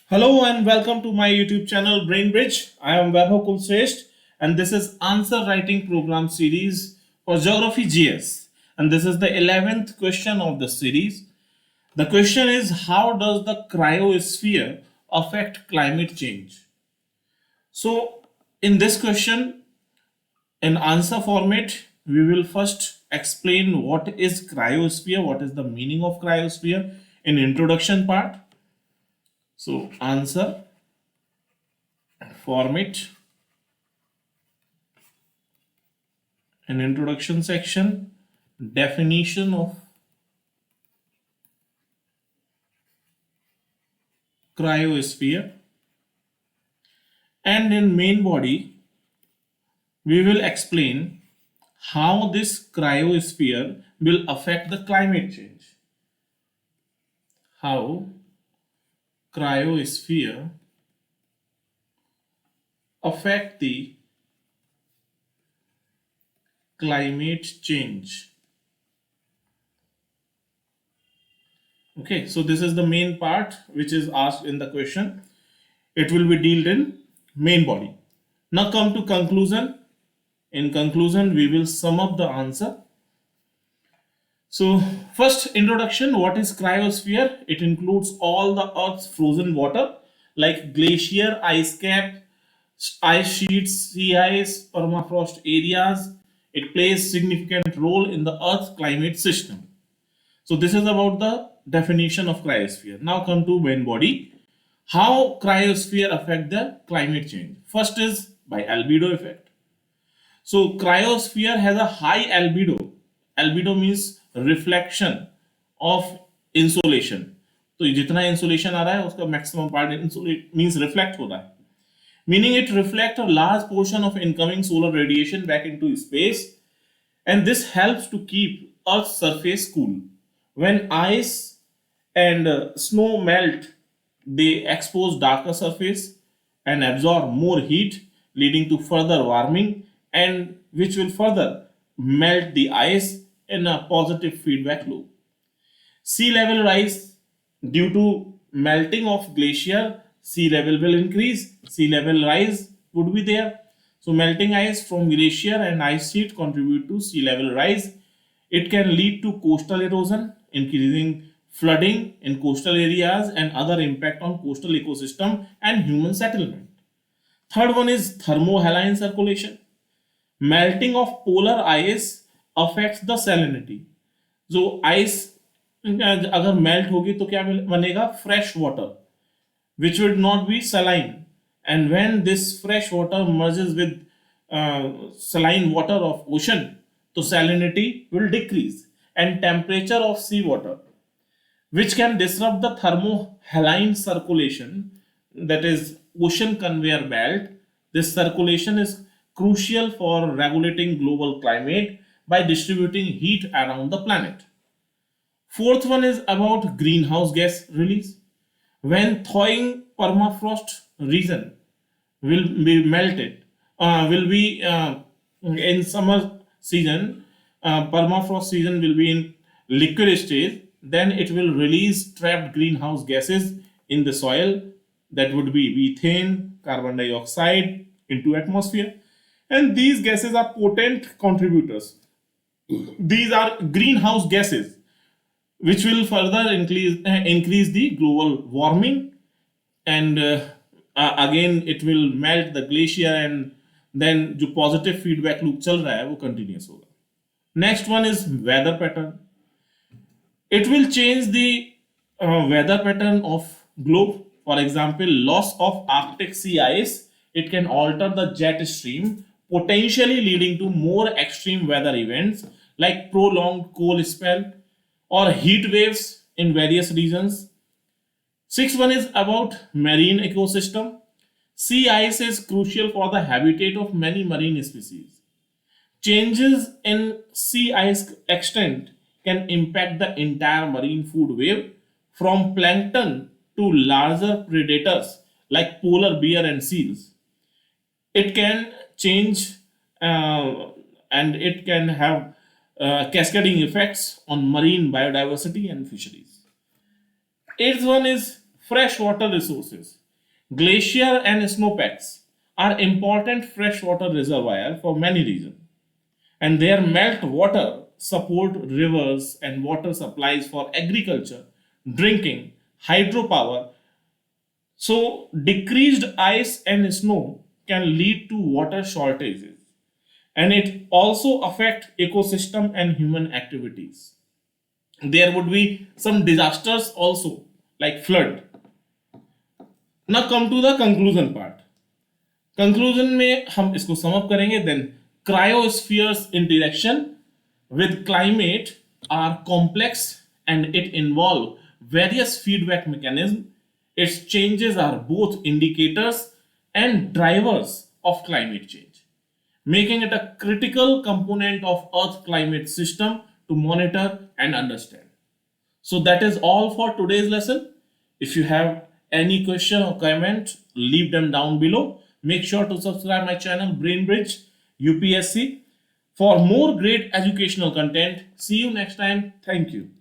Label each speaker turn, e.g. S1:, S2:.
S1: Hello and welcome to my YouTube channel Brain Bridge. I am Vaibhav Kulshrestha and this is answer writing program series for Geography GS. And this is the 11th question of the series. The question is, how does the cryosphere affect climate change? So in this question, in answer format, we will first explain what is cryosphere, what is the meaning of cryosphere in introduction part. So answer format, an introduction section, definition of cryosphere, and in main body we will explain how this cryosphere will affect the climate change. How cryosphere affect the climate change. Okay, so this is the main part which is asked in the question. It will be dealt in main body. Now come to conclusion. In conclusion, we will sum up the answer. So first introduction, what is cryosphere? It includes all the Earth's frozen water like glacier, ice cap, ice sheets, sea ice, permafrost areas. It plays significant role in the Earth's climate system. So this is about the definition of cryosphere. Now come to main body. How cryosphere affect the climate change? First is by albedo effect. So cryosphere has a high albedo. Albedo means reflection of insolation. तो जितना insolation आ रहा है उसका maximum part means reflect हो रहा है. Meaning it reflects a large portion of incoming solar radiation back into space, and this helps to keep Earth's surface cool. When ice and snow melt, they expose darker surface and absorb more heat, leading to further warming, and which will further melt the ice in a positive feedback loop. Sea level rise, due to melting of glacier, sea level will increase. Sea level rise would be there. So melting ice from glacier and ice sheet contribute to sea level rise. It can lead to coastal erosion, increasing flooding in coastal areas and other impact on coastal ecosystem and human settlement. Third one is thermohaline circulation. Melting of polar ice affects the salinity. जो ice अगर melt होगी तो क्या बनेगा? Fresh water which would not be saline, and when this fresh water merges with saline water of ocean, so salinity will decrease, and temperature of sea water, which can disrupt the thermohaline circulation, that is ocean conveyor belt. This circulation is crucial for regulating global climate by distributing heat around the planet. Fourth one is about greenhouse gas release. When thawing permafrost region will be melted, will be in summer season, permafrost season will be in liquid stage, then it will release trapped greenhouse gases in the soil, that would be methane, carbon dioxide into atmosphere, and these gases are potent contributors. These are greenhouse gases which will further increase the global warming, and again it will melt the glacier, and then जो positive feedback loop चल रहा है वो continuous होगा. Next one is weather pattern. It will change the weather pattern of globe. For example, loss of Arctic sea ice, it can alter the jet stream, potentially leading to more extreme weather events like prolonged cold spell or heat waves in various regions. Sixth one is about marine ecosystem. Sea ice is crucial for the habitat of many marine species. Changes in sea ice extent can impact the entire marine food web, from plankton to larger predators like polar bear and seals. It can change, and it can have cascading effects on marine biodiversity and fisheries. Eighth one is Freshwater resources. Glacier and snowpacks are important freshwater reservoirs for many reasons, and their melt water support rivers and water supplies for agriculture, drinking, hydropower. So decreased ice and snow can lead to water shortages, and it also affect ecosystem and human activities. There would be some disasters also, like flood. Now come to the conclusion part. Conclusion में हम इसको sum up करेंगे. Then cryospheres interaction with climate are complex and it involve various feedback mechanisms. Its changes are both indicators and drivers of climate change, making it a critical component of Earth climate system to monitor and understand. So that is all for today's lesson. If you have any question or comment, leave them down below. Make sure to subscribe my channel BrainBridge UPSC for more great educational content. See you next time. Thank you.